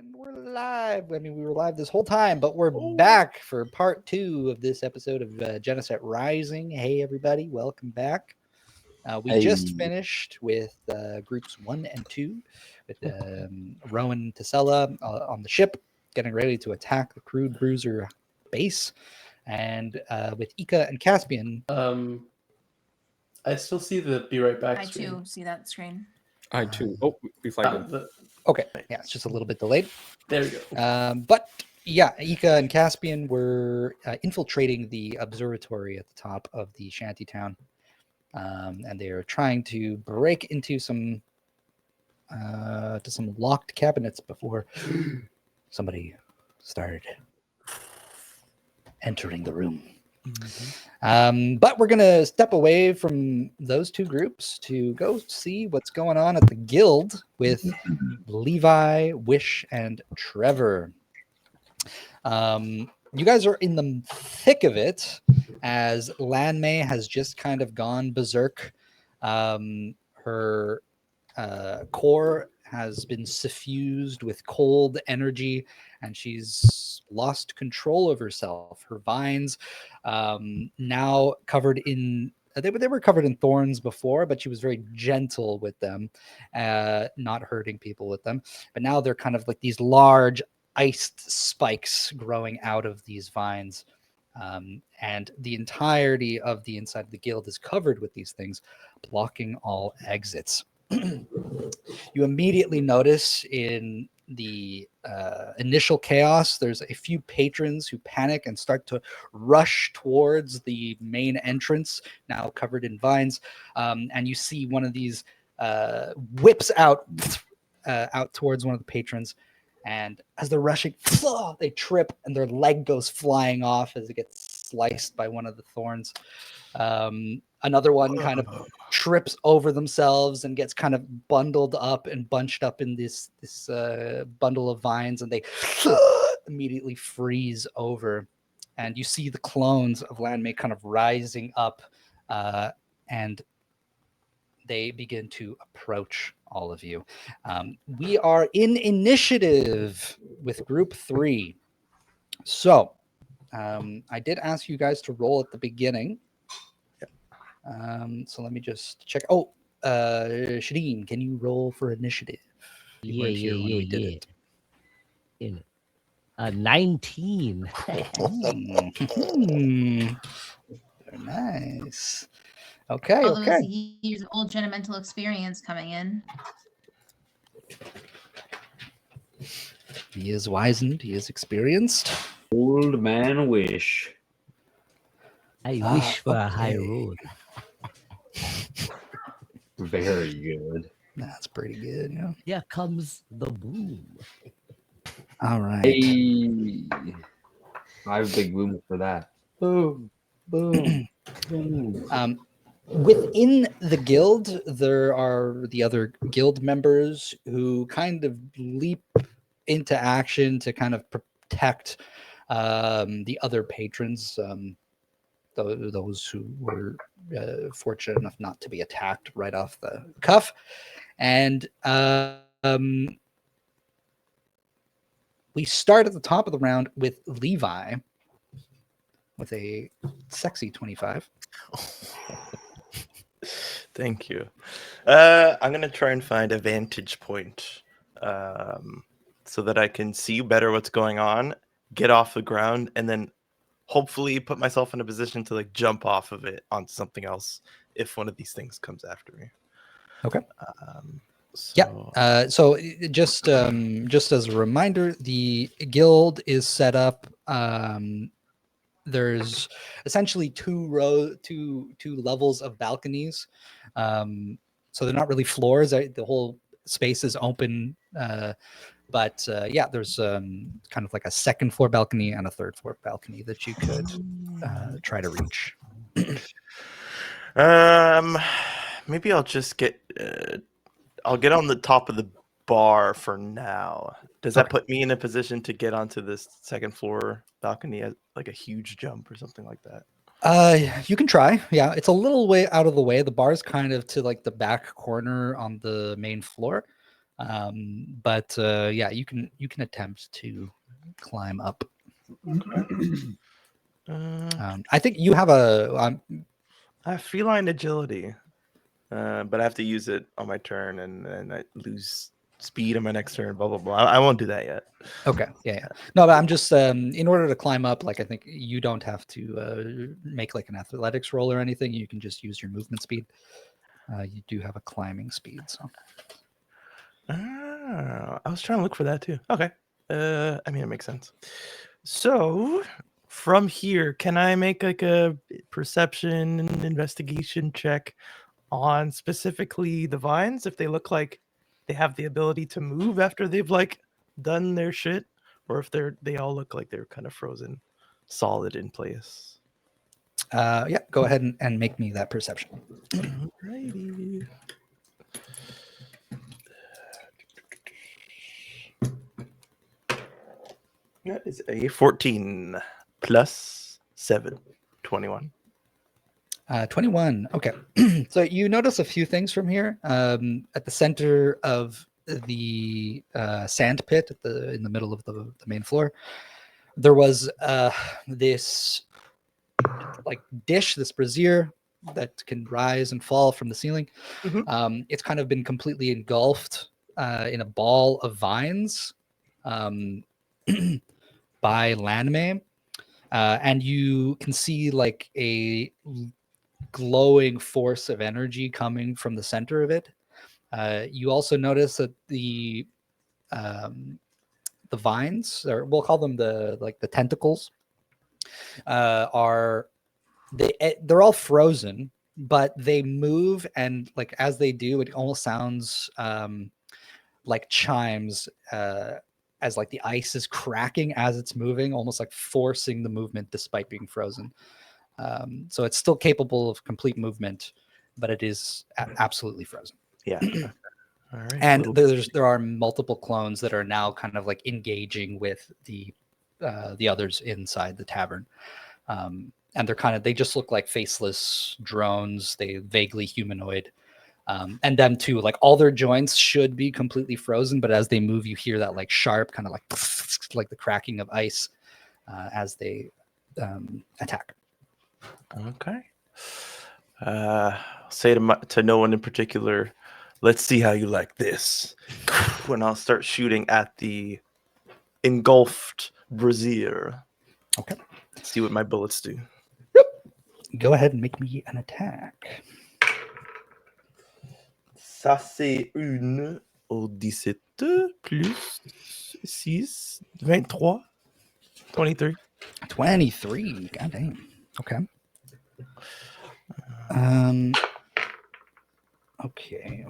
And we're live. I mean, we were live this whole time, but we're back for part 2 of this episode of Geneset Rising. Hey, everybody, welcome back. We just finished with groups 1 and 2 with Rowan and Tessella on the ship, getting ready to attack the crude bruiser base, and with Ika and Caspian. I still see the be right back I screen. too see that screen. I too. Oh, we flagged it. Okay, yeah, it's just a little bit delayed. There we go. But yeah, Ika and Caspian were infiltrating the observatory at the top of the shanty town, and they are trying to break into some locked cabinets before somebody started entering the room. But we're gonna step away from those two groups to go see what's going on at the guild with Levi, Wish, and Trevor. You guys are in the thick of it as Lanmei has just kind of gone berserk. Her core has been suffused with cold energy, and she's lost control of herself. Her vines, now covered in, they were covered in thorns before, but she was very gentle with them, not hurting people with them. But now they're kind of like these large iced spikes growing out of these vines. And the entirety of the inside of the guild is covered with these things, blocking all exits. You immediately notice in the initial chaos, there's a few patrons who panic and start to rush towards the main entrance, now covered in vines. And you see one of these whips out towards one of the patrons. And as they're rushing, they trip and their leg goes flying off as it gets sliced by one of the thorns. Another one kind of trips over themselves and gets kind of bundled up and bunched up in this bundle of vines, and they immediately freeze over. And you see the clones of Lanmei kind of rising up, and they begin to approach all of you. We are in initiative with group 3. So I did ask you guys to roll at the beginning. So let me just check. Oh, Shadeen, can you roll for initiative? Yeah. 19. Very nice. Okay, All okay. those years of old Genemental experience coming in. He is wizened. He is experienced. Old man Wish. I wish for a high road. Very good. That's pretty good. Yeah. Here comes the boom. All right. Hey, I have big boom for that. Boom, boom, boom. Within the guild, there are the other guild members who kind of leap into action to kind of protect the other patrons, those who were fortunate enough not to be attacked right off the cuff. And we start at the top of the round with Levi with a sexy 25. Thank you. I'm going to try and find a vantage point so that I can see better what's going on, get off the ground, and then hopefully put myself in a position to like jump off of it onto something else if one of these things comes after me. Okay. So just as a reminder, the guild is set up. There's essentially two levels of balconies. So they're not really floors. The whole space is open. But there's kind of like a second floor balcony and a third floor balcony that you could try to reach. Maybe I'll just get. I'll get on the top of the bar for now. Does that put me in a position to get onto this second floor balcony at like a huge jump or something like that? You can try. Yeah, it's a little way out of the way. The bar's kind of to like the back corner on the main floor. But yeah, you can attempt to climb up. I think you have I have feline agility, but I have to use it on my turn, and I lose speed on my next turn. Blah blah blah. I won't do that yet. okay, yeah. No, but I'm just in order to climb up. Like I think you don't have to make like an athletics roll or anything. You can just use your movement speed. You do have a climbing speed, so. I was trying to look for that too. Okay. I mean, it makes sense. So from here, can I make like a perception and investigation check on specifically the vines if they look like they have the ability to move after they've like done their shit, or if they all look like they're kind of frozen solid in place? Yeah, go ahead and make me that perception. Alrighty. That is a 14 plus 7, 21. 21. Okay. So you notice a few things from here. At the center of the sand pit in the middle of the main floor, there was this like dish, this brazier that can rise and fall from the ceiling. It's kind of been completely engulfed in a ball of vines by Landmay. And you can see like a glowing force of energy coming from the center of it. You also notice that the vines, or we'll call them the tentacles, they're all frozen, but they move, and like as they do, it almost sounds like chimes as like the ice is cracking as it's moving, almost like forcing the movement despite being frozen. So it's still capable of complete movement, but it is absolutely frozen. Yeah. All right. And there are multiple clones that are now kind of like engaging with the others inside the tavern. And they just look like faceless drones. They vaguely humanoid. And them too, like all their joints should be completely frozen, but as they move, you hear that like sharp kind of like the cracking of ice as they attack. Okay. Say to no one in particular, let's see how you like this. When I'll start shooting at the engulfed brazier. Okay. See what my bullets do. Go ahead and make me an attack. Ça c'est une au 17 plus 6, 23, 23. 23. God damn. Okay. Okay.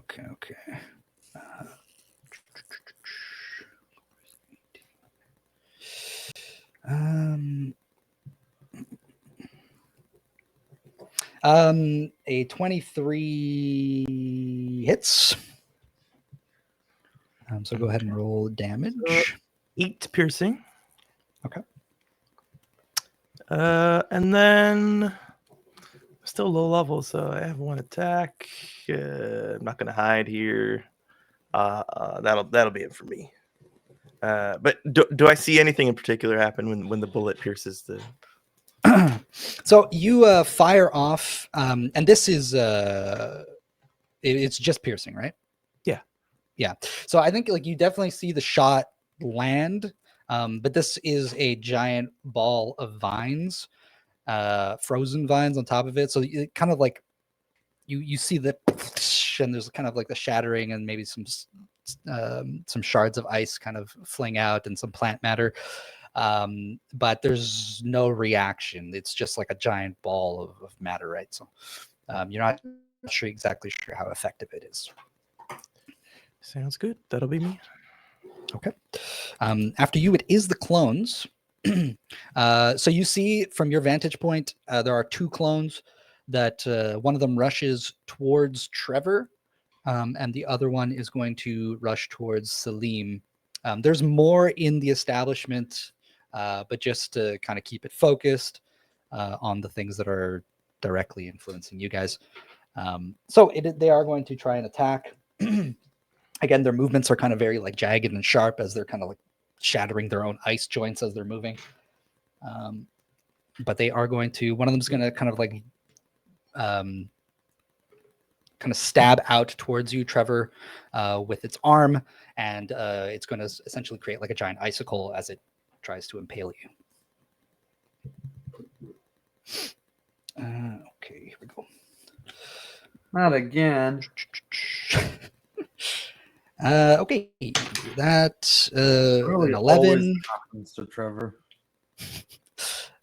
A 23 hits. So go ahead and roll damage. 8 piercing. Okay. And then still low level, so I have one attack. I'm not gonna hide here. That'll be it for me. But do I see anything in particular happen when the bullet pierces the? So you fire off, and this is it's just piercing, right? Yeah. So I think like you definitely see the shot land, but this is a giant ball of vines, frozen vines on top of it. So it kind of like you see the and there's kind of like the shattering and maybe some shards of ice kind of fling out and some plant matter. But there's no reaction. It's just like a giant ball of matter, right? So you're not exactly sure how effective it is. Sounds good. That'll be me. Okay. After you, it is the clones. So you see from your vantage point, there are 2 clones that one of them rushes towards Trevor, and the other one is going to rush towards Salim. There's more in the establishment, but just to kind of keep it focused on the things that are directly influencing you guys. So they are going to try and attack. Again, their movements are kind of very like jagged and sharp as they're kind of like shattering their own ice joints as they're moving. But they are going to, one of them is going to kind of like kind of stab out towards you, Trevor, with its arm, and it's going to essentially create like a giant icicle as it tries to impale you. Okay, here we go. Not again. Okay, that Really an always 11. happens to Trevor.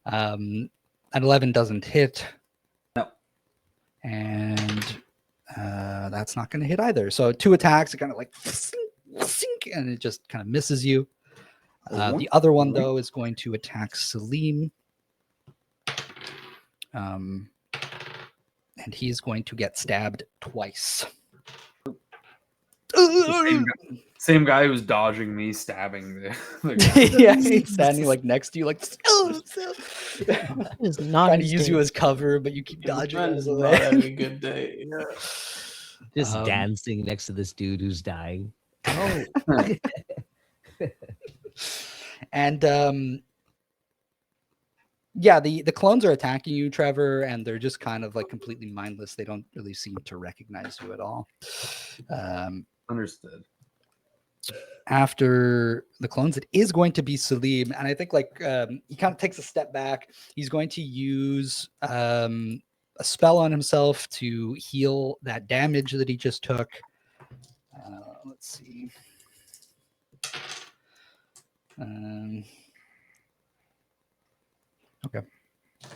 An 11 doesn't hit. No. And that's not going to hit either. So 2 attacks, it kind of like and it just kind of misses you. The other one, though, is going to attack Salim. And he's going to get stabbed twice. Same guy who's dodging me, stabbing the guy. Yeah, he's standing like next to you, like It's not trying to his use day. you as cover, but you keep His dodging friend out of is the not way. having a good day. Yeah. Just dancing next to this dude who's dying. Oh. And yeah, the clones are attacking you, Trevor, and they're just kind of like completely mindless. They don't really seem to recognize you at all. Understood. After the clones, it is going to be Salim, and I think like he kind of takes a step back. He's going to use a spell on himself to heal that damage that he just took. Let's see. Okay.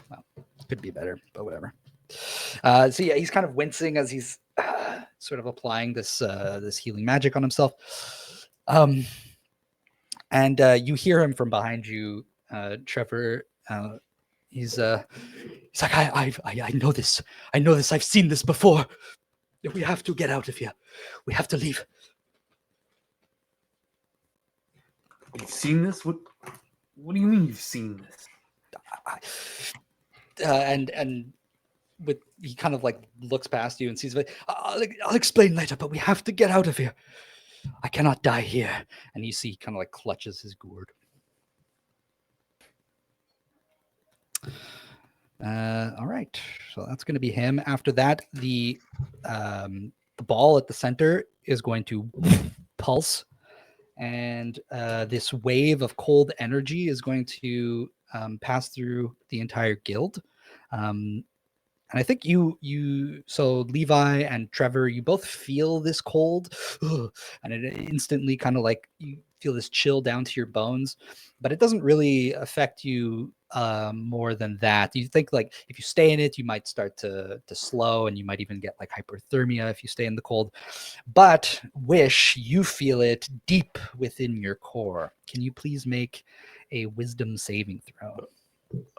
Well, could be better, but whatever. So yeah, he's kind of wincing as he's sort of applying this this healing magic on himself. And you hear him from behind you, Trevor. He's like, I know this. I know this. I've seen this before. We have to get out of here. We have to leave. You've seen this? What do you mean you've seen this? And with he kind of like looks past you and sees it. I'll explain later, but we have to get out of here. I cannot die here. And you see he kind of like clutches his gourd. All right, so that's going to be him. After that, the ball at the center is going to pulse, and this wave of cold energy is going to pass through the entire guild. And I think so Levi and Trevor, you both feel this cold, and it instantly kind of like you feel this chill down to your bones, but it doesn't really affect you more than that. You think like if you stay in it, you might start to slow, and you might even get like hyperthermia if you stay in the cold. But Wish, you feel it deep within your core. Can you please make a wisdom saving throw?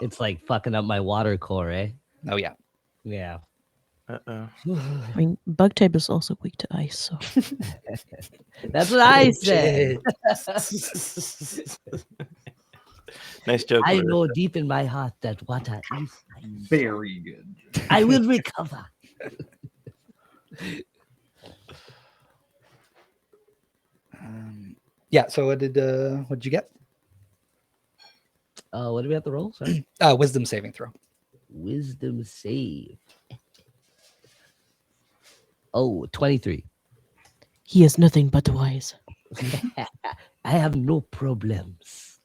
It's like fucking up my water core, eh? Oh yeah. Yeah. Uh-oh. I mean, bug type is also weak to ice, so That's what I said. Nice joke. I Larissa. know deep in my heart that water is ice. Very good. I will recover. Yeah. So what did you get? What do we have to roll? Sorry. Wisdom saving throw. Wisdom save. Oh, 23. he is nothing but wise. I have no problems.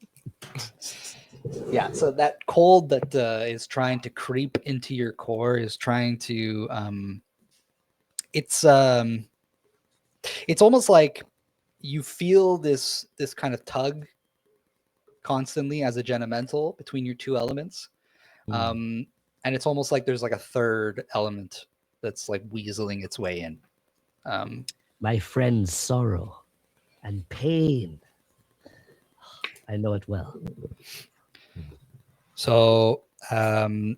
Yeah, so that cold that is trying to creep into your core is trying to it's almost like you feel this kind of tug constantly as a Genemental between your two elements. And it's almost like there's like a third element that's like weaseling its way in. My friend's sorrow and pain. I know it well. So yeah,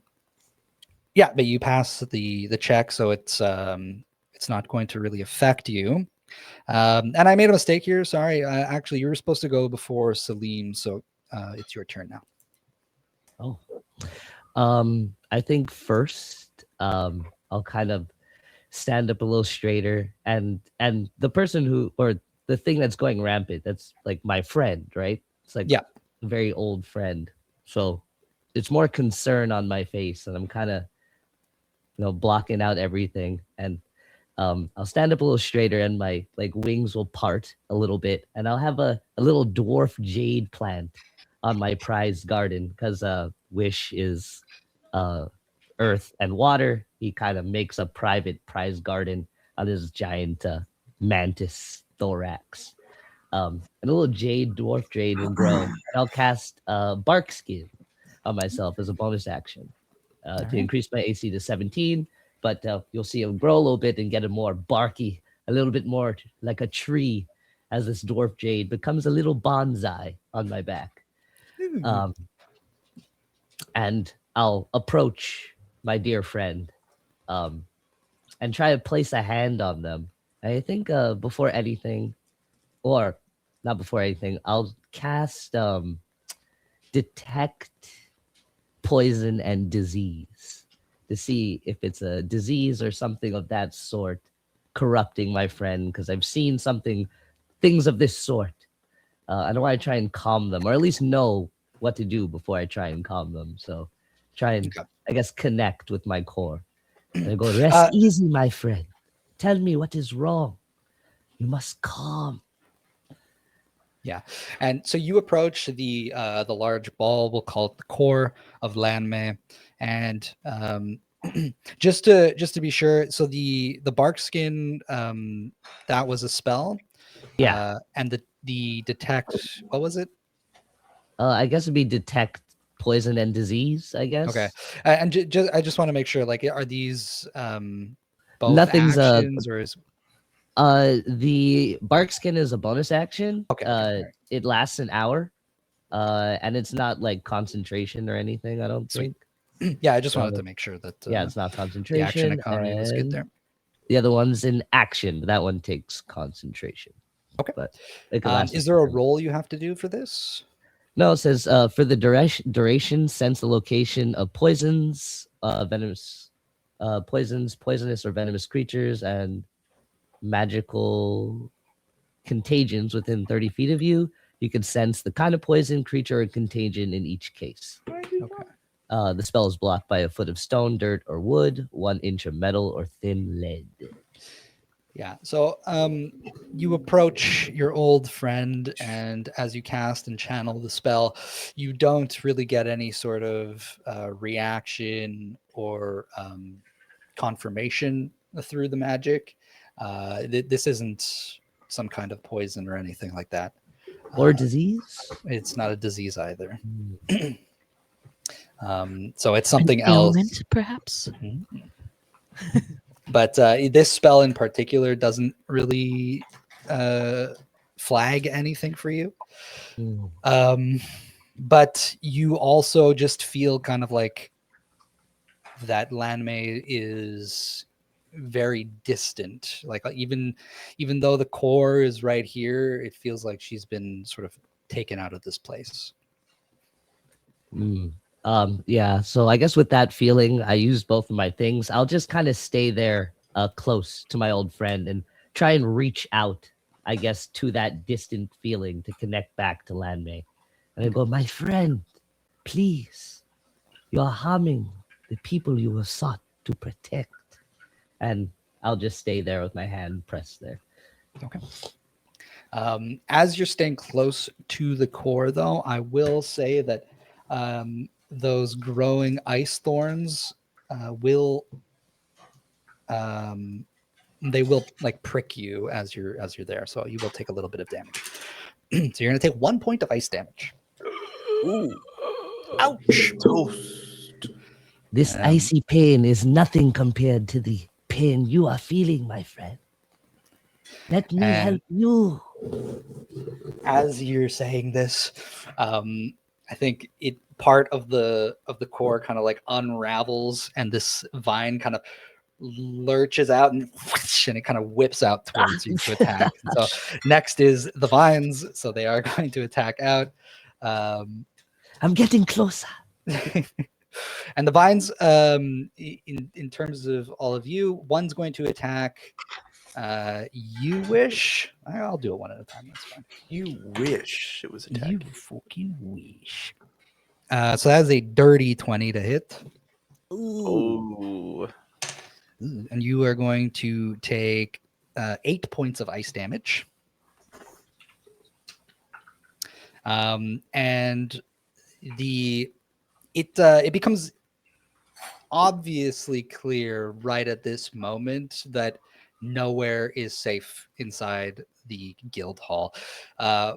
but you pass the check, so it's not going to really affect you. And I made a mistake here. Sorry. Actually, you were supposed to go before Salim, so it's your turn now. Oh. I think first I'll kind of stand up a little straighter, and the person who, or the thing that's going rampant, that's like my friend, right? It's like Yeah. a very old friend, so it's more concern on my face, and I'm kind of blocking out everything, and I'll stand up a little straighter, and my like wings will part a little bit, and I'll have a little dwarf jade plant on my prized garden, because Wish is earth and water. He kind of makes a private prize garden on his giant mantis thorax. And a little dwarf jade will grow. And I'll cast bark skin on myself as a bonus action to increase my AC to 17. But you'll see him grow a little bit and get a more barky, a little bit more like a tree, as this dwarf jade becomes a little bonsai on my back. And I'll approach my dear friend and try to place a hand on them. I think before anything, or not before anything, I'll cast detect poison and disease to see if it's a disease or something of that sort corrupting my friend, because I've seen things of this sort. I don't want to try and calm them, or at least know what to do before I try and calm them. So try and, I guess, connect with my core. And I go, rest easy, my friend. Tell me what is wrong. You must calm. Yeah, and so you approach the large ball. We'll call it the core of Lanmei, and just to be sure. So the bark skin, that was a spell. Yeah, and the detect. What was it? I guess it'd be detect poison and disease, I guess. Okay, and I just want to make sure. Like, are these both Nothing's actions, or is the bark skin is a bonus action. Okay. It lasts an hour. And it's not like concentration or anything, I don't Sweet. think. Yeah, I just wanted to make sure that Yeah, it's not concentration. the action economy was good there. The other one's in action. That one takes concentration. Okay. But it can last is there a role you have to do for this? No, it says for the duration, sense the location of poisons, venomous, poisonous or venomous creatures, and magical contagions within 30 feet of you. You can sense the kind of poison, creature, or contagion in each case. Okay. The spell is blocked by a foot of stone, dirt, or wood, 1 inch of metal, or thin lead. Yeah. So you approach your old friend, and as you cast and channel the spell, you don't really get any sort of reaction or confirmation through the magic. This isn't some kind of poison or anything like that. Or disease? It's not a disease either. So it's An something else. ailment, perhaps? But this spell in particular doesn't really flag anything for you. But you also just feel kind of like that Lanmei is very distant. Like even though the core is right here, it feels like she's been sort of taken out of this place. Yeah, so I guess with that feeling, I used both of my things. I'll just kind of stay there close to my old friend and try and reach out, I guess, to that distant feeling to connect back to Lanmei. And I go, my friend, please, you are harming the people you were sought to protect. And I'll just stay there with my hand pressed there. Okay. As you're staying close to the core, though, I will say that those growing ice thorns will like prick you as you're there, so you will take a little bit of damage. So you're gonna take 1 point of ice damage. Ooh. Ouch! Toast. This icy pain is nothing compared to the pain you are feeling, my friend. Let me help you. As you're saying this, I think part of the core kind of like unravels, and this vine kind of lurches out and whoosh, and it kind of whips out towards you to attack. And so next is the vines, so they are going to attack out. I'm getting closer. And the vines, in terms of all of you, one's going to attack you wish. I'll do it one at a time. That's fine. You wish it was attacking. You fucking wish. So that is a dirty 20 to hit. Oh. And you are going to take 8 points of ice damage. And it becomes obviously clear right at this moment that nowhere is safe inside the guild hall.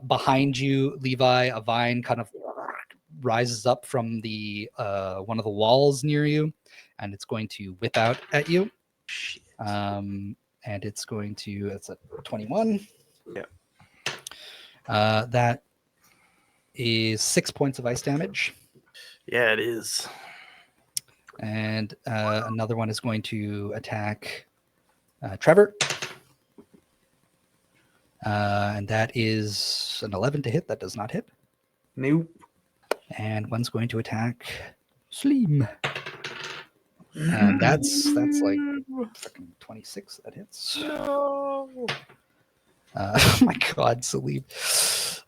Behind you, Levi, a vine kind of rises up from the one of the walls near you, and it's going to whip out at you. And it's going to, it's a 21. Yeah. That is 6 points of ice damage. Yeah, it is. And another one is going to attack Trevor. And that is an 11 to hit. That does not hit. Nope. And one's going to attack Sleem. And that's like freaking 26. That hits. No. Oh my God, Salim.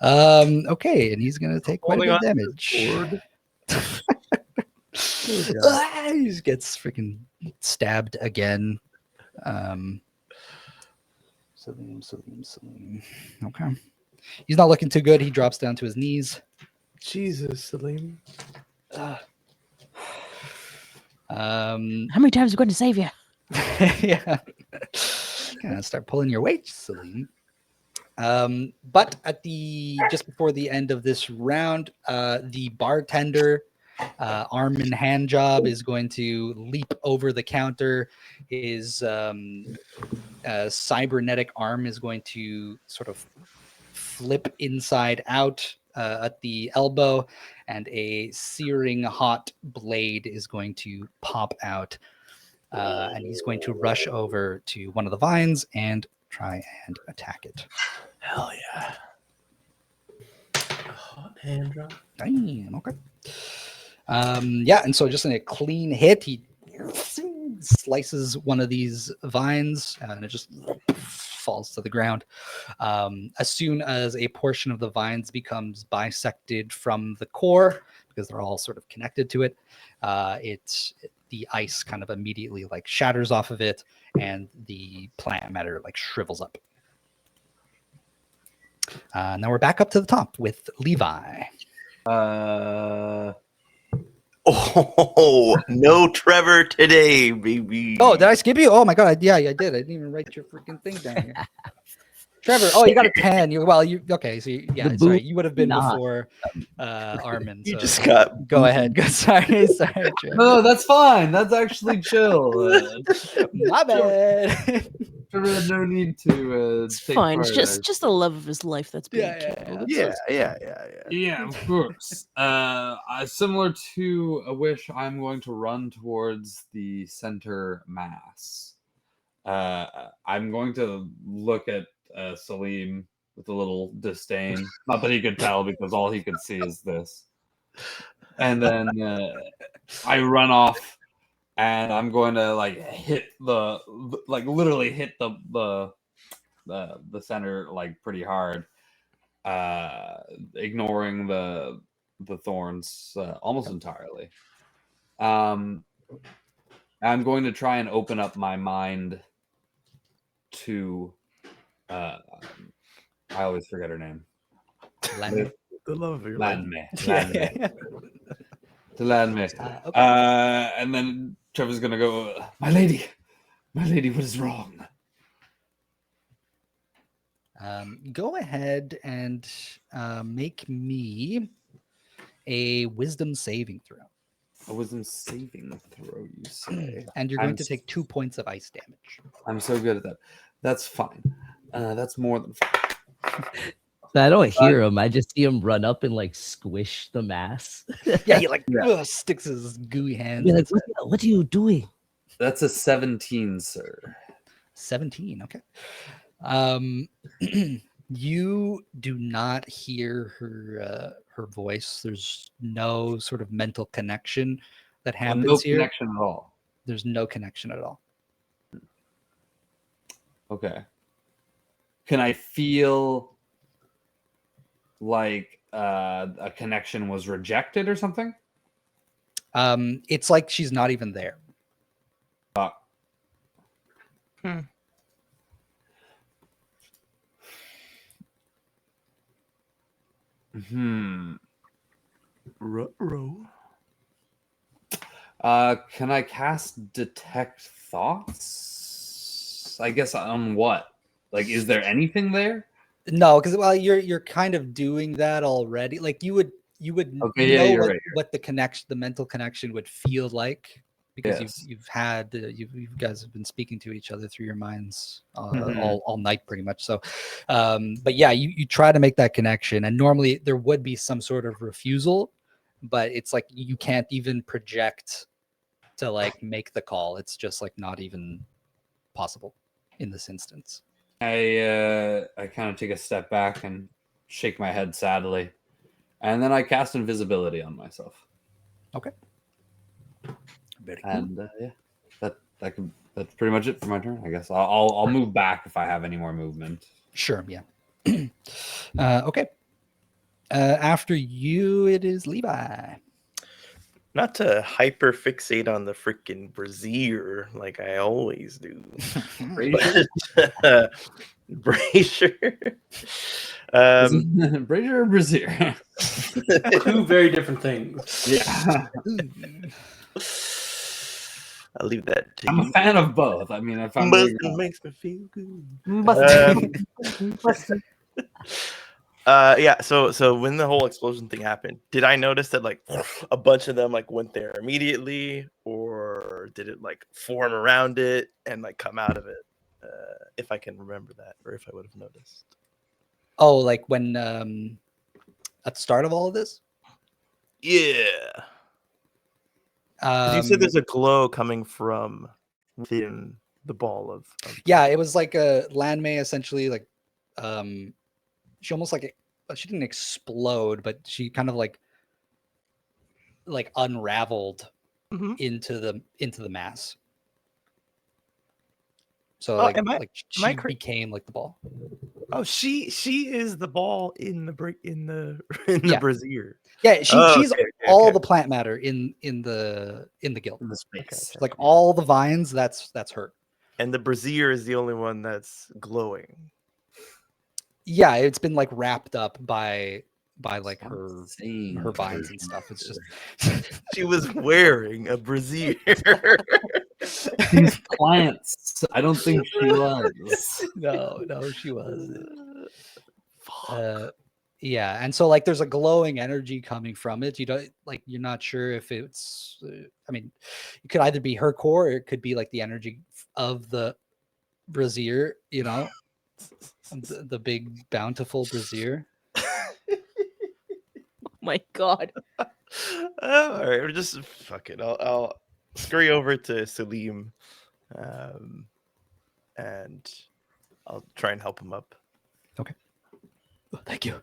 Okay, and he's gonna take quite a bit of damage. He just gets freaking stabbed again. Salim. Okay. He's not looking too good. He drops down to his knees. Jesus, Salim. How many times are we going to save you? Yeah. Gonna start pulling your weight, Salim. But at just before the end of this round, the bartender, arm and hand job, is going to leap over the counter. His cybernetic arm is going to sort of flip inside out at the elbow, and a searing hot blade is going to pop out. And he's going to rush over to one of the vines and try and attack it. Hell yeah. A hot hand drop. Damn, okay. Yeah, and so just in a clean hit, he slices one of these vines, and it just falls to the ground. As soon as a portion of the vines becomes bisected from the core, because they're all sort of connected to it, the ice kind of immediately like shatters off of it, and the plant matter like shrivels up. Now we're back up to the top with Levi. Oh, no Trevor today, baby. Oh, did I skip you? Oh my God, yeah, I did. I didn't even write your freaking thing down here. Trevor, oh, you got a 10. You okay? So sorry, you would have been before Armin. You so just got. go ahead. Go, sorry, Trevor. No, that's fine. That's actually chill. My bad. Trevor had no need to. It's take fine. part It's in just the love of his life that's being killed. Yeah. Of course. Similar to a wish, I'm going to run towards the center mass. I'm going to look at Salim with a little disdain. Not that he could tell, because all he could see is this. And then I run off, and I'm going to hit literally hit the center pretty hard, ignoring the thorns almost entirely. I'm going to try and open up my mind to I always forget her name. Len. The love of your life. To land me. Okay. And then Trevor's gonna go, my lady, what is wrong? Go ahead and make me a wisdom saving throw. A wisdom saving throw, you say? And you're going to take 2 points of ice damage. I'm so good at that. That's fine. That's more than fine. I don't hear him. I just see him run up and squish the mass. Yeah, he sticks his gooey hands. Be like, what are you doing? That's a 17, sir. 17. Okay. You do not hear her voice. There's no sort of mental connection that No happens here. connection at all. There's no connection at all. Okay. Can I feel like a connection was rejected or something? It's like she's not even there. Can I cast detect thoughts? I guess on what? Like, is there anything there? No, because well, you're kind of doing that already. Like you would Okay, yeah, know you're what, right. what the connection, the mental connection would feel like, because Yes. you've had you guys have been speaking to each other through your minds Mhm. all night pretty much. So, but yeah, you try to make that connection, and normally there would be some sort of refusal, but it's like you can't even project to like make the call. It's just like not even possible in this instance. I kind of take a step back and shake my head sadly, and then I cast invisibility on myself. Okay. Very cool. And yeah, that's pretty much it for my turn. I guess I'll move back if I have any more movement. Sure. Yeah. Okay. After you, it is Levi. Not to hyper fixate on the freaking brazier like I always do. But, Brazier. Brazier or Brazier? Two very different things. Yeah. I'll leave that to I'm a you. fan of both. I mean, if I'm Bustin' makes me feel good. Yeah, so when the whole explosion thing happened, did I notice that like a bunch of them like went there immediately, or did it like form around it and like come out of it? If I can remember that, or if I would have noticed. Oh, like when at the start of all of this? Yeah. 'Cause you said there's a glow coming from within the ball of yeah, it was like a landmay essentially, like she almost like she didn't explode, but she kind of like unraveled Mhm. into the mass. So Oh, like am I she correct? became like the ball. Oh, she is the ball in the in the Yeah. brazier. Yeah, she's okay, all okay. the plant matter in the guild. in the space. Like all the vines, that's her. And the brazier is the only one that's glowing. Yeah, it's been like wrapped up by like her Insane vines and version. stuff. It's just She was wearing a brazier. These plants. I don't think she was. no, she wasn't. Fuck. Yeah, and so like there's a glowing energy coming from it. You don't like you're not sure if it's. I mean, it could either be her core, or it could be like the energy of the brazier. You know, the big bountiful brazier. My God. All right, we're just fuck it. I'll scurry over to Salim, and I'll try and help him up. Oh, thank you.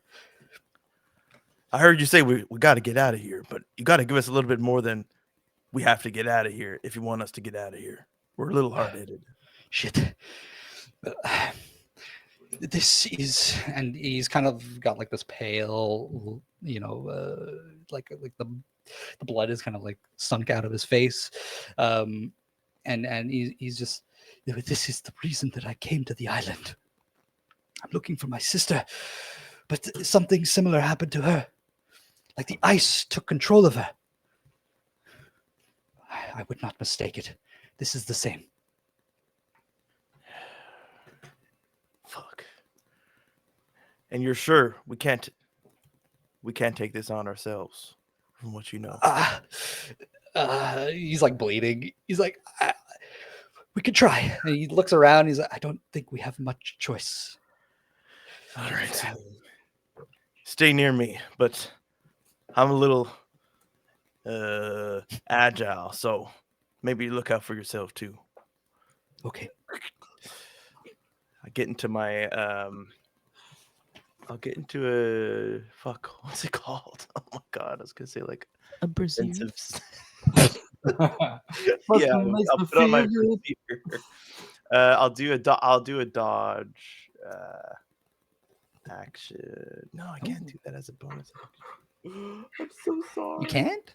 I heard you say we got to get out of here, but you got to give us a little bit more than we have to get out of here if you want us to get out of here. We're a little hard-headed. Shit. This is, and he's kind of got like this pale, you know, like the blood is kind of like sunk out of his face, and he's just, this is the reason that I came to the island. I'm looking for my sister, but something similar happened to her. Like the ice took control of her. I would not mistake it. This is the same. Fuck. And you're sure we can't take this on ourselves, from what you know? He's like bleeding. He's like, we could try. And he looks around. He's like, I don't think we have much choice. All right. Stay near me, but I'm a little agile, so maybe look out for yourself too. Okay. I get into my I'll get into a what's it called? Oh my god, I was gonna say like A brazier. defensive Must Yeah, makes I'll me put on my feel good. procedure. I'll do a dodge action. No, I can't do that as a bonus action. I'm so sorry. You can't?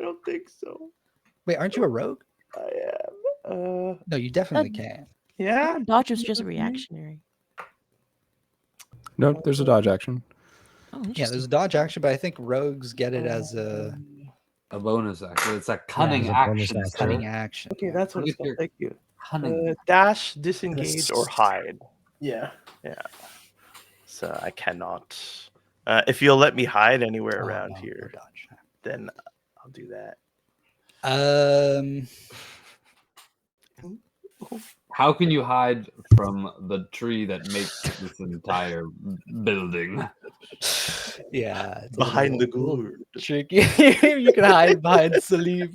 I don't think so. Wait, aren't you a rogue? I am. No, you definitely can. Yeah. Dodge was just a reactionary. No, there's a dodge action. Oh, Yeah, interesting. there's a dodge action, but I think rogues get it as a A bonus action. It's a cunning it's a bonus action. action. cunning Sir. action. Okay, yeah. that's what it's Look at called. your Thank you. Cunning. Dash, disengage, or hide. Yeah. Yeah. So I cannot. If you'll let me hide anywhere Oh, around no, here, no dodge. then I'll do that. How can you hide from the tree that makes this entire building? Yeah, it's Behind the little gourd. tricky. You can hide behind Salim.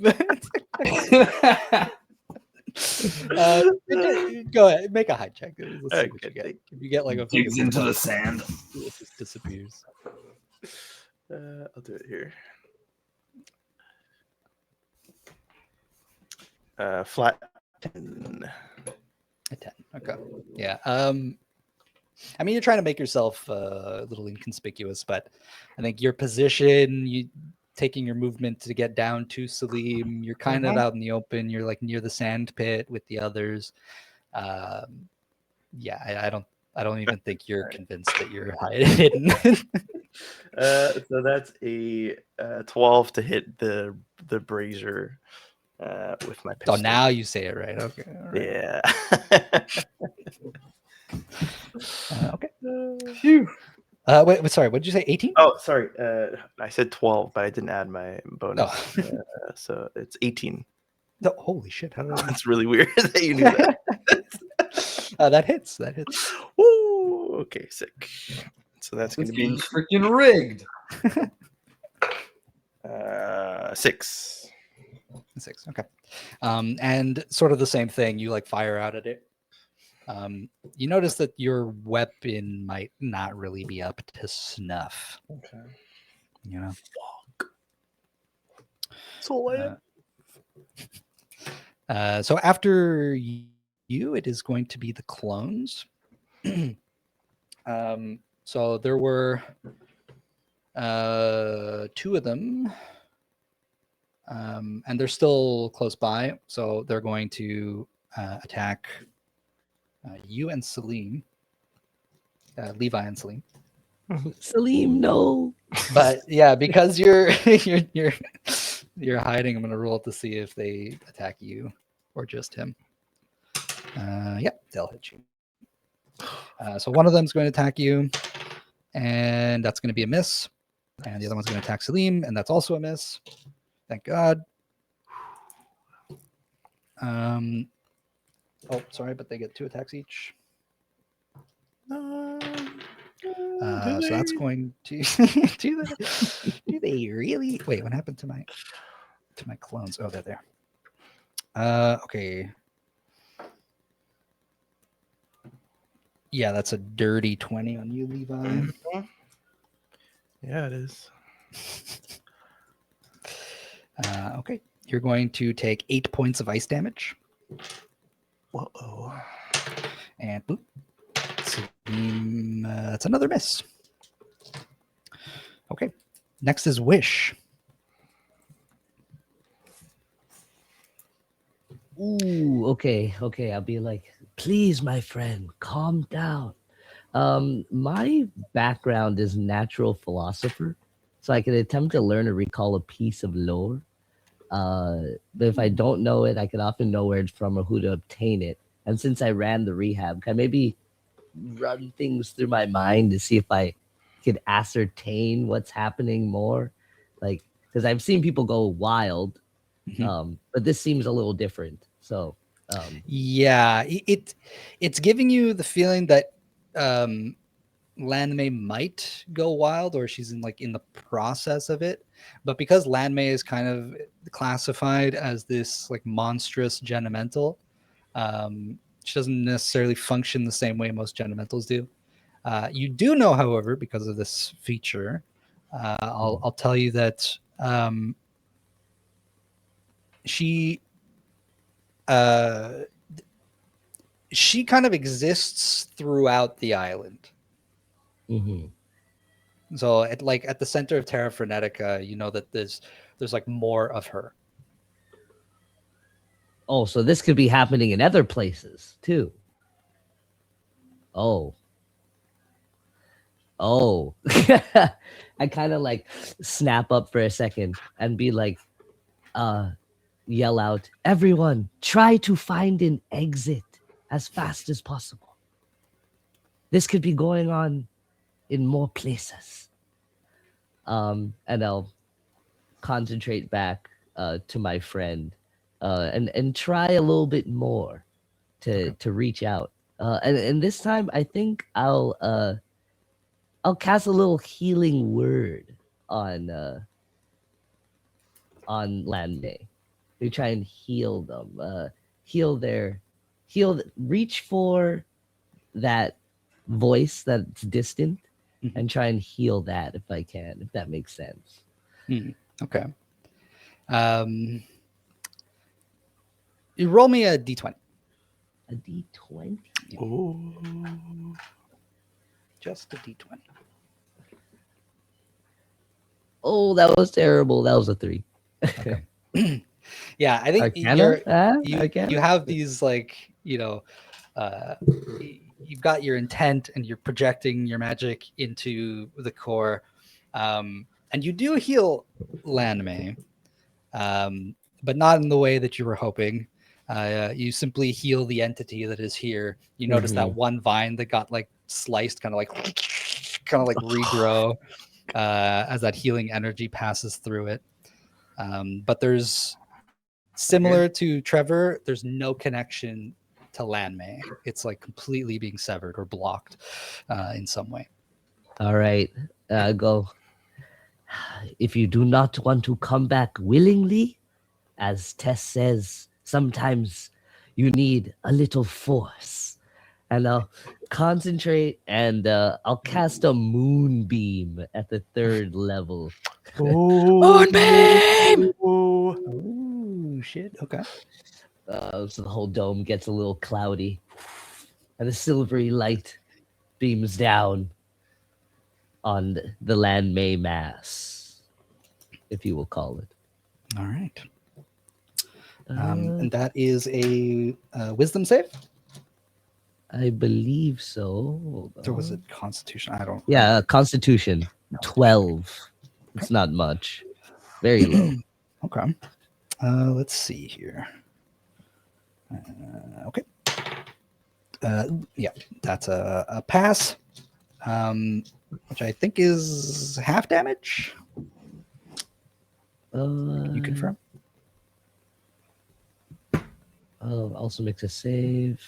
Go ahead, make a hide check. Let's see what Okay, you get. thank If you get like a Digs fucking into the bug, sand. it just disappears. I'll do it here. Flat 10. A 10. Okay. Yeah. I mean, you're trying to make yourself a little inconspicuous, but I think your position, you taking your movement to get down to Salim, you're kind of out in the open. You're like near the sand pit with the others. Yeah, I don't even think you're convinced that you're hidden. So that's a 12 to hit the brazier with my pistol. Oh, now you say it right. Okay. All right. Yeah. Okay. Wait, sorry. What did you say? 18? Oh, sorry. I said 12, but I didn't add my bonus. Oh. So it's 18. No, holy shit! How did I? That's really weird that you knew that. That hits. That hits. Woo! Okay, sick. So that's going This to be game's freaking rigged. 6. 6. Okay. And sort of the same thing. You like fire out at it. You notice that your weapon might not really be up to snuff. Okay. You know. Fuck. So So after you, it is going to be the clones. So there were 2 of them, and they're still close by. So they're going to attack you and Salim, Levi and Salim. Salim, no. But yeah, because you're you're hiding, I'm gonna roll to see if they attack you or just him. Yeah, they'll hit you. So one of them's going to attack you, and that's going to be a miss. And the other one's going to attack Salim, and that's also a miss. Thank God. Oh, sorry, but they get 2 attacks each. So that's going to do they really? Wait, what happened to my clones? Oh, they're there. Okay. Yeah, that's a dirty 20 on you, Levi. yeah, it is. Okay, you're going to take 8 points of ice damage. Whoa. And boop. That's another miss. Okay, next is Wish. Ooh, okay. I'll be like, please, my friend, calm down. My background is natural philosopher, so I can attempt to learn or recall a piece of lore. But if I don't know it, I can often know where it's from or who to obtain it. And since I ran the rehab, can I maybe run things through my mind to see if I could ascertain what's happening more? Like, because I've seen people go wild, but this seems a little different. So, yeah, it's giving you the feeling that Landmay might go wild, or she's in the process of it. But because Landmay is kind of classified as this like monstrous Genemental, she doesn't necessarily function the same way most Genementals do. You do know, however, because of this feature, I'll tell you that she kind of exists throughout the island. Mm-hmm. So at the center of Terra Frenetica, you know that there's like more of her. Oh, so this could be happening in other places too. Oh. I kind of like snap up for a second and be like, yell out, everyone, try to find an exit as fast as possible. This could be going on in more places. And I'll concentrate back to my friend and try a little bit more to reach out. And this time I think I'll cast a little healing word on Landmay. We try and heal them, reach for that voice that's distant, and try and heal that if I can, if that makes sense. Okay. You roll me a d20. A d20. Oh. Just a d20. Oh, that was terrible. That was a 3. Okay. Yeah, I think Arcana? you have these like, you've got your intent and you're projecting your magic into the core, and you do heal Landmay, but not in the way that you were hoping. You simply heal the entity that is here. You notice that one vine that got like sliced, kind of like regrow as that healing energy passes through it. But there's, similar to Trevor, there's no connection to Landmay. It's like completely being severed or blocked in some way. All right, go. If you do not want to come back willingly, as Tess says, sometimes you need a little force. And I'll concentrate and I'll cast a moonbeam at the 3rd level. Moonbeam! Oh shit! Okay. So the whole dome gets a little cloudy, and a silvery light beams down on the Landmay mass, if you will call it. All right. And that is a wisdom save? I believe so. Hold Or was on. it Constitution? I don't. Yeah, Constitution. 12. It's not much. Very low. Okay. Let's see here. Okay. Yeah, that's a pass, which I think is half damage. Can you confirm? Also makes a save.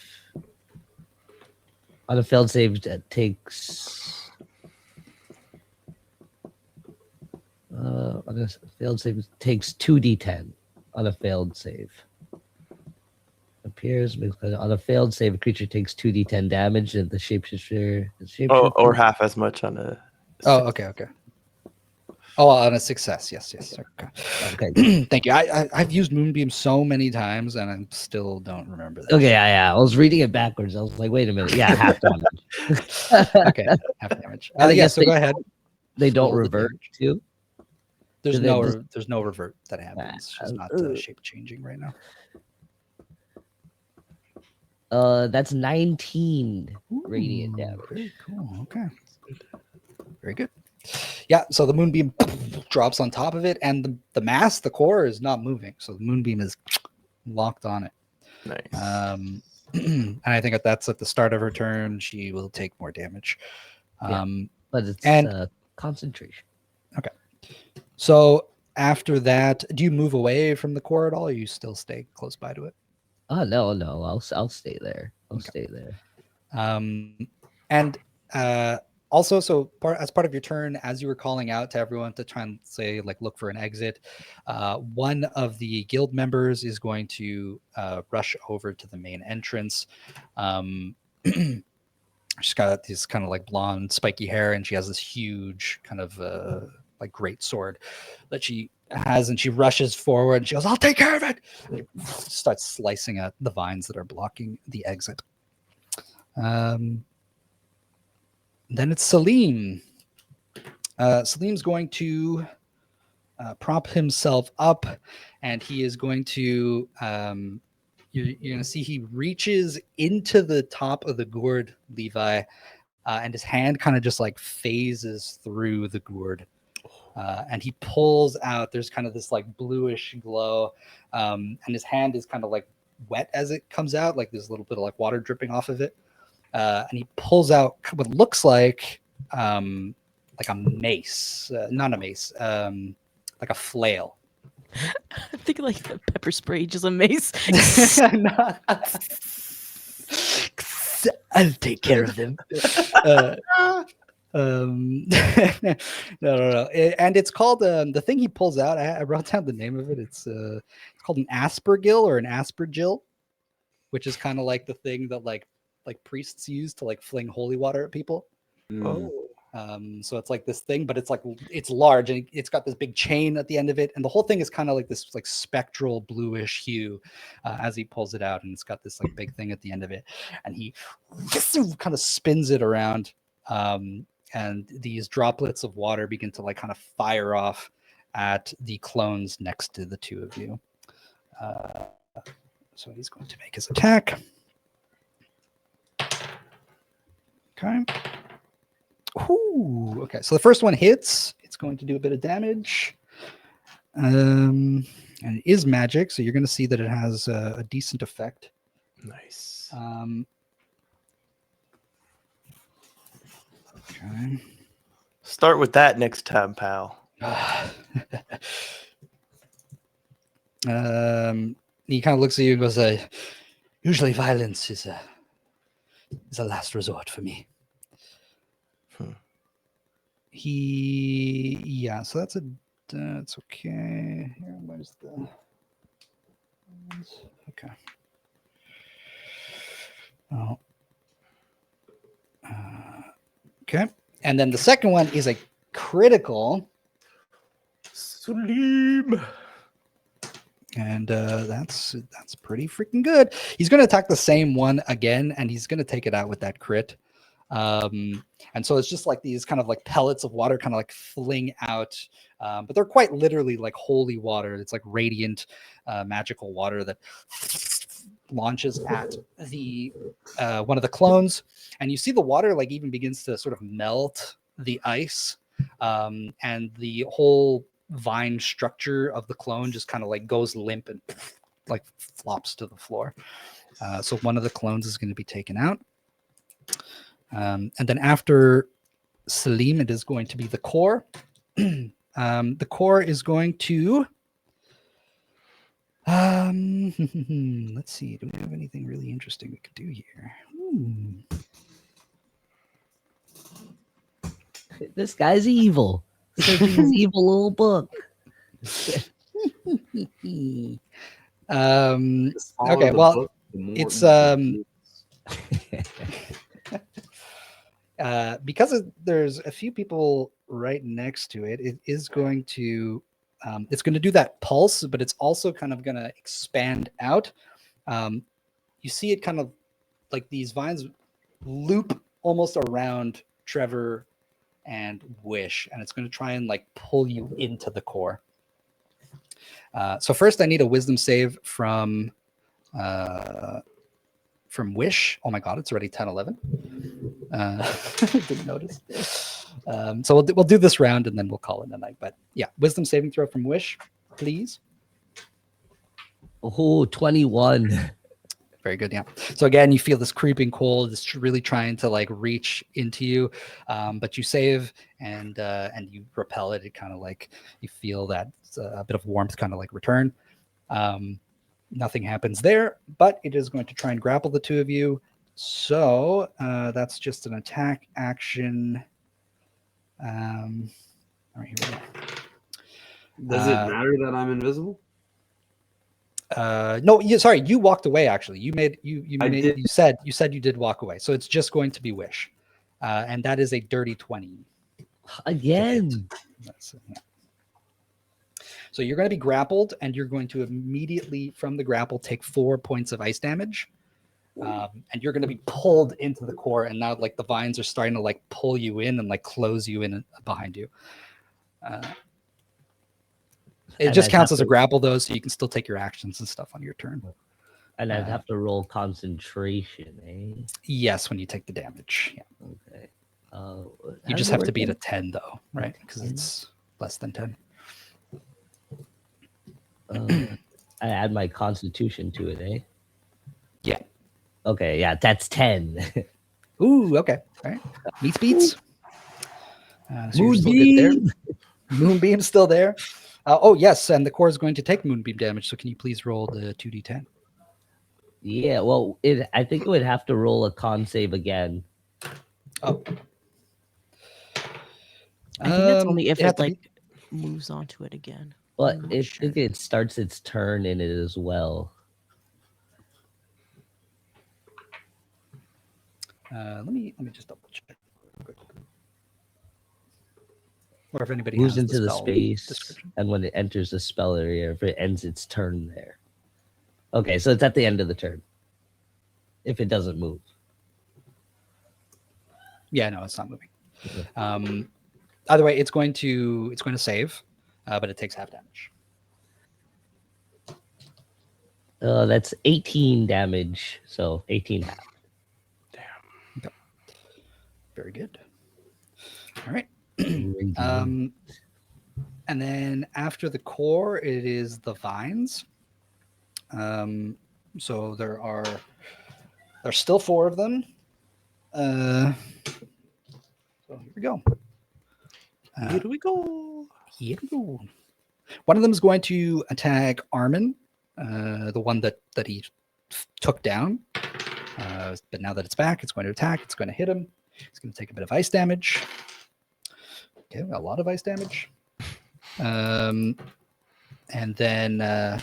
On a failed save, that takes. On a failed save, it takes 2d10 on a failed save. Appears on a failed save, a creature takes 2d10 damage, and the shapeshifter. Or half as much on a. Oh, okay. Oh, on a success. Yes. Okay. Thank you. I've used Moonbeam so many times, and I still don't remember that. Okay, yeah. I was reading it backwards. I was like, wait a minute. Yeah, half damage. Okay, half damage. Yeah. So go ahead. They don't Roll the revert damage. too. There's Do they there's no revert that happens. She's not shape changing right now. That's 19 radiant damage. Very cool. Okay. Very good. Yeah, so the moonbeam drops on top of it, and the mass, the core, is not moving. So the moonbeam is locked on it. Nice. And I think that's at the start of her turn. She will take more damage. But it's concentration. Okay. So after that, do you move away from the core at all, or you still stay close by to it? Oh no, I'll stay there. I'll stay there. And also, so as part of your turn, as you were calling out to everyone to try and say, like, look for an exit, one of the guild members is going to rush over to the main entrance. She's got this kind of like blonde, spiky hair, and she has this huge kind of like great sword that she has, and she rushes forward and she goes, "I'll take care of it." And starts slicing at the vines that are blocking the exit. Then it's Salim. Salim's going to prop himself up, and he is going to you're going to see he reaches into the top of the gourd, Levi, and his hand kind of just like phases through the gourd, and he pulls out. There's kind of this like bluish glow, and his hand is kind of like wet as it comes out, like there's a little bit of like water dripping off of it, and he pulls out what looks like a mace, not a mace, like a flail. I'm thinking like the pepper spray, just a mace. I'll take care of them. No. And it's called the thing he pulls out. I wrote down the name of it. It's called an aspergill or an aspergill, which is kind of like the thing that like priests use to like fling holy water at people. Oh. So it's like this thing, but it's large, and it's got this big chain at the end of it, and the whole thing is kind of like this like spectral bluish hue as he pulls it out, and it's got this like big thing at the end of it, and he kind of spins it around, and these droplets of water begin to like kind of fire off at the clones next to the two of you. So he's going to make his attack. Okay. Ooh, okay, so the first one hits. It's going to do a bit of damage. And it is magic, so you're going to see that it has a decent effect. Nice. Okay. Start with that next time, pal. He kind of looks at you and goes, usually violence is a last resort for me. So that's okay. Here, where's the okay. Oh. Okay. And then the second one is a critical. Salim. And that's pretty freaking good. He's going to attack the same one again, and he's going to take it out with that crit. And so it's just like these kind of like pellets of water kind of like fling out, but they're quite literally like holy water. It's like radiant magical water that launches at the one of the clones, and you see the water like even begins to sort of melt the ice, and the whole vine structure of the clone just kind of like goes limp and like flops to the floor. So one of the clones is going to be taken out. And then after Salim, it is going to be the core. The core is going to let's see, do we have anything really interesting we could do here? This guy's evil. His evil little book. Okay, well, it's because there's a few people right next to it, it is going to it's going to do that pulse, but it's also kind of going to expand out. You see it kind of like these vines loop almost around Trevor and Wish, and it's going to try and like pull you into the core. So first I need a wisdom save from Wish. Oh my god, it's already 10-11. Didn't notice. So we'll do this round and then we'll call it a night. But yeah, wisdom saving throw from Wish, please. Oh, 21. Very good. Yeah. So again, you feel this creeping cold. It's really trying to like reach into you, but you save and you repel it. It kind of like you feel that a bit of warmth kind of like return. Nothing happens there, but it is going to try and grapple the two of you. So that's just an attack action. All right, here we go. Does it matter that I'm invisible? No, sorry, you walked away. Actually, you said you did walk away. So it's just going to be Wish, and that is a dirty 20. Again. That's it, yeah. So you're going to be grappled, and you're going to immediately, from the grapple, take 4 points of ice damage. And you're going to be pulled into the core, and now like the vines are starting to like pull you in and like close you in behind you. It And just I'd counts have as a to- grapple though, so you can still take your actions and stuff on your turn. And I'd have to roll concentration, eh? Yes, when you take the damage. Yeah. Okay. You just have to beat a 10 though, right? Because 10? it's less than 10. I add my constitution to it, eh? Yeah. Okay, yeah, that's 10. Ooh, okay. All right. Meets beats. So you're still good there. Moonbeam! Moonbeam's still there. Oh, yes, and the core is going to take moonbeam damage. So can you please roll the 2d10? Yeah, well, I think it would have to roll a con save again. Oh. I think that's only if it has it to be- like moves onto it again. But I'm not I sure. think it starts its turn in it as well. let me just double check. Quick. Or if anybody Moves has into the spell space, description. and when it enters the spell area, if it ends its turn there. Okay, so it's at the end of the turn. If it doesn't move. Yeah, no, it's not moving. Okay. Either way, it's going to save, but it takes half damage. That's 18 damage, so 18 half. Very good. All right. Radiant. And then after the core, it is the vines. So there's still 4 of them. So here we go. Here we go. Here we go. One of them is going to attack Armin, the one that he took down. But now that it's back, it's going to attack. It's going to hit him. It's going to take a bit of ice damage. Okay, a lot of ice damage. And then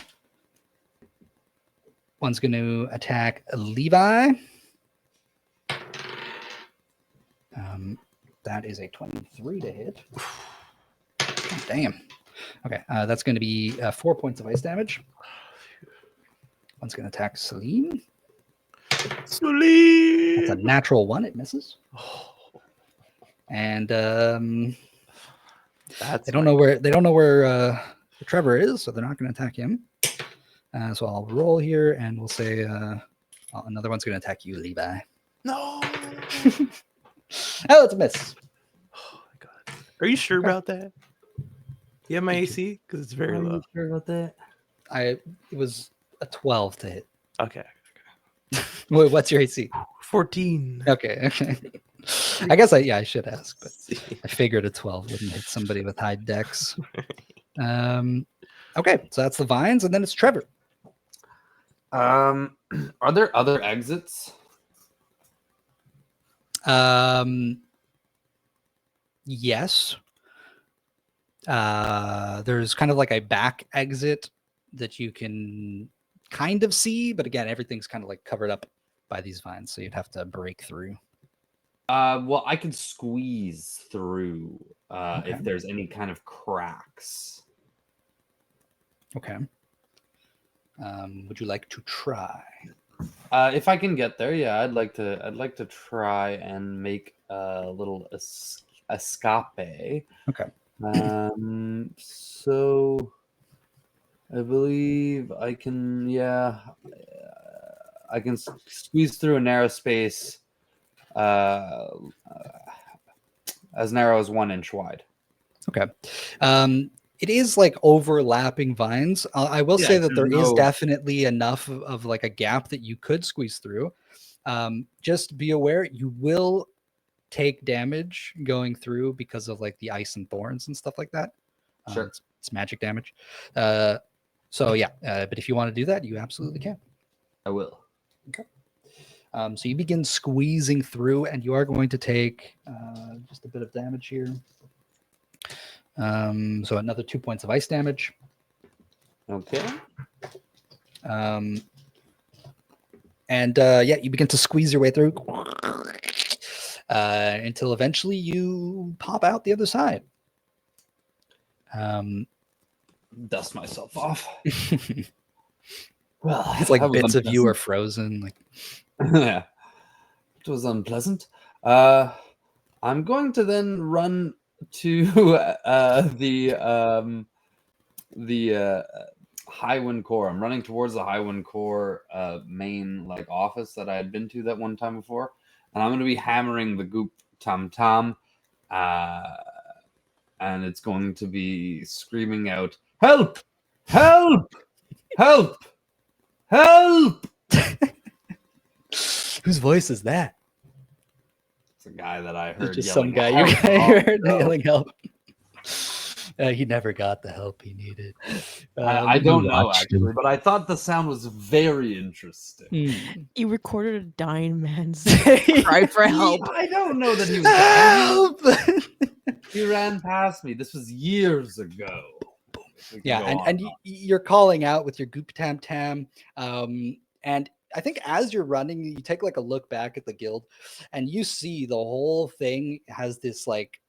one's going to attack Levi. That is a 23 to hit. Oh, damn. Okay, that's going to be 4 points of ice damage. One's going to attack Celine. That's a natural 1. It misses. And they don't know where Trevor is, so they're not going to attack him. So I'll roll here, and we'll say another one's going to attack you, Levi. No. Oh, it's a miss. Oh my god. Are you sure about that? You have my AC? Because it's very low. Sure about that? It was a 12 to hit. Okay. Wait, what's your AC? 14. Okay. I guess I should ask, but I figured a 12 wouldn't hit somebody with high dex. Okay, so that's the vines, and then it's Trevor. Are there other exits? Yes. There's kind of like a back exit that you can kind of see, but again, everything's kind of like covered up by these vines, so you'd have to break through. Well, I can squeeze through Okay. if there's any kind of cracks. Okay. Would you like to try? If I can get there, yeah, I'd like to try and make a little escape. Okay. So I believe I can, I can squeeze through a narrow space as narrow as 1 inch wide. Okay. It is like overlapping vines. I will say that there is definitely enough of like a gap that you could squeeze through. Just be aware you will take damage going through because of like the ice and thorns and stuff like that. Sure. It's magic damage. So yeah, but if you want to do that, you absolutely can. I will. Okay. So you begin squeezing through, and you are going to take just a bit of damage here. So another 2 points of ice damage. Okay. And yeah, you begin to squeeze your way through. until eventually you pop out the other side. Dust myself off. Well, it's like that was bits of you are unpleasant. frozen. Like, Yeah, it was unpleasant. I'm going to then run to the Highwind Core. I'm running towards the Highwind Core main like office that I had been to that one time before, and I'm going to be hammering the goop tam tam, and it's going to be screaming out, "Help! Help! Help! Help!" whose voice is that? It's a guy that I It's heard just yelling some guy you help a while heard ago. yelling help. He never got the help he needed. I don't know watched actually, him. but I thought the sound was very interesting. You recorded a dying man's cry for help. I don't know that he was dying. Help! He ran past me. This was years ago. We can Yeah, go and, on and you're calling out with your goop tam tam. And I think as you're running, you take like a look back at the guild and you see the whole thing has this like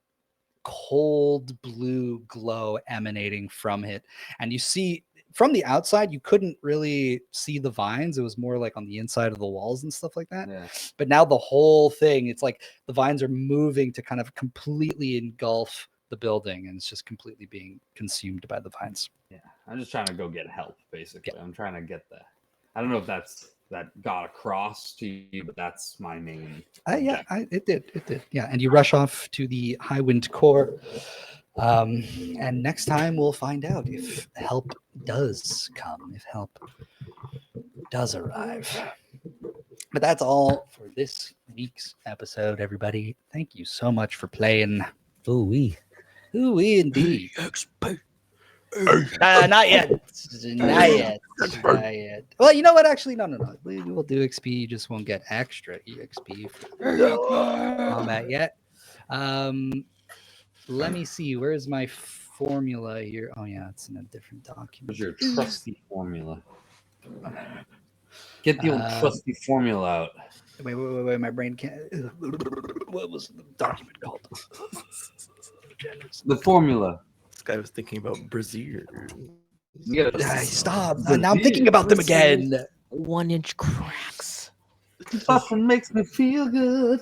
cold blue glow emanating from it. And you see from the outside, you couldn't really see the vines. It was more like on the inside of the walls and stuff like that. Yeah. But now the whole thing, it's like the vines are moving to kind of completely engulf the building, and it's just completely being consumed by the vines. Yeah, I'm just trying to go get help, basically. I'm trying to get that. I don't know if that got across to you, but that's my main. Yeah, objective. it did. Yeah, and you rush off to the Highwind Core. And next time we'll find out if help does come, if help does arrive. But that's all for this week's episode, everybody. Thank you so much for playing. Ooh-wee. Ooh-wee indeed. Not yet. Not yet. Not yet. Well, you know what? Actually, no. We will do XP. You just won't get extra EXP on that yet. Let me see. Where's my formula here? Oh, yeah, it's in a different document. Where's your trusty formula? Get the old trusty formula out. Wait. My brain can't. What was the document called? The formula. This guy was thinking about Brazier. You gotta Stop. Now I'm thinking about them again. 1-inch cracks. Fucking makes me feel good.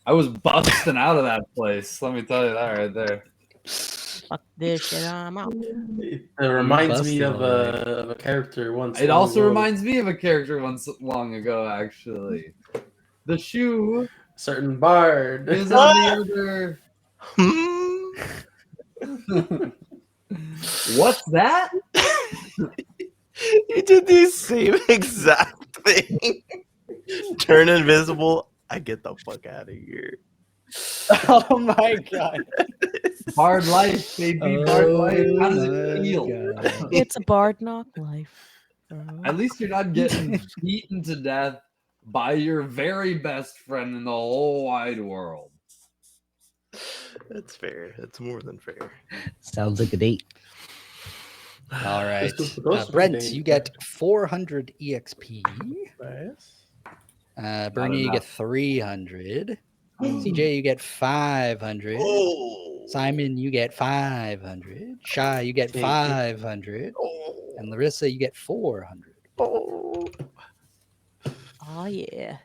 I was busting out of that place. Let me tell you that right there. Fuck this shit, I'm out. It reminds me busted of already. a character once. It long also ago. reminds me of a character once long ago, actually. The shoe Certain bard. is on the other. What's that? You did the same exact thing. Turn invisible. I get the fuck out of here. Oh my god. Bard life, baby. Bard life. How does it feel? God. It's a bard knock life. At least you're not getting beaten to death by your very best friend in the whole wide world. That's fair. That's more than fair. Sounds like a date. All right. This was supposed to be Brent, named you get 400 EXP. Nice. Bernie, you enough. get 300. CJ, you get 500. Oh. Simon, you get 500. Shy, you get Thank you. 500. Oh. And Larissa, you get 400. Oh. Oh yeah.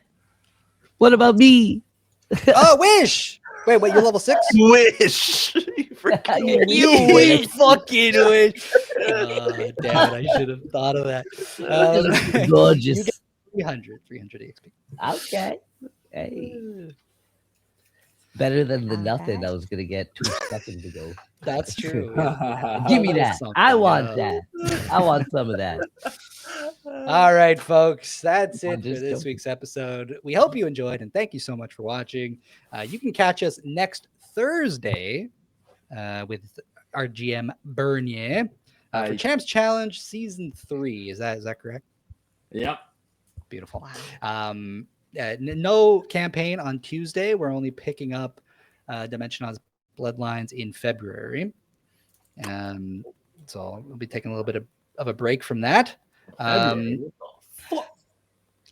What about me? Oh, Wish! Wait, you're level 6? Wish. You freaking You wish. Fucking wish. Damn it, I should have thought of that. You Gorgeous. get 300 EXP. Okay. Hey. Better than the nothing I was gonna get 2 seconds ago. That's true. Give me that. I want Something, that. I want some of that. All right, folks, that's I'm it for just this joking. week's episode. We hope you enjoyed, and thank you so much for watching. You can catch us next Thursday with our GM Bernier for Champs Challenge Season 3. Is that correct? Yep. Beautiful. Wow. No campaign on Tuesday. We're only picking up Dimensionals Bloodlines in February. So we'll be taking a little bit of a break from that.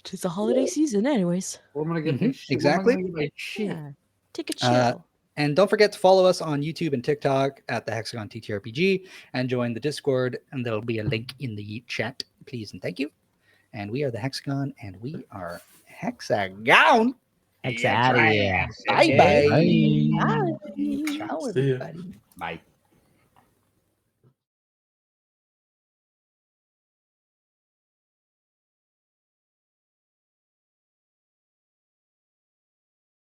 Tis the holiday season, anyways. What am I gonna get? Mhm, exactly. Yeah. Take a chill. Uh, And don't forget to follow us on YouTube and TikTok at the Hexagon TTRPG and join the Discord. And there'll be a link in the chat, please and thank you. And we are the Hexagon, and we are Hexagon. Hex out of here. Bye bye. Bye. Ciao, See ya. everybody. Bye.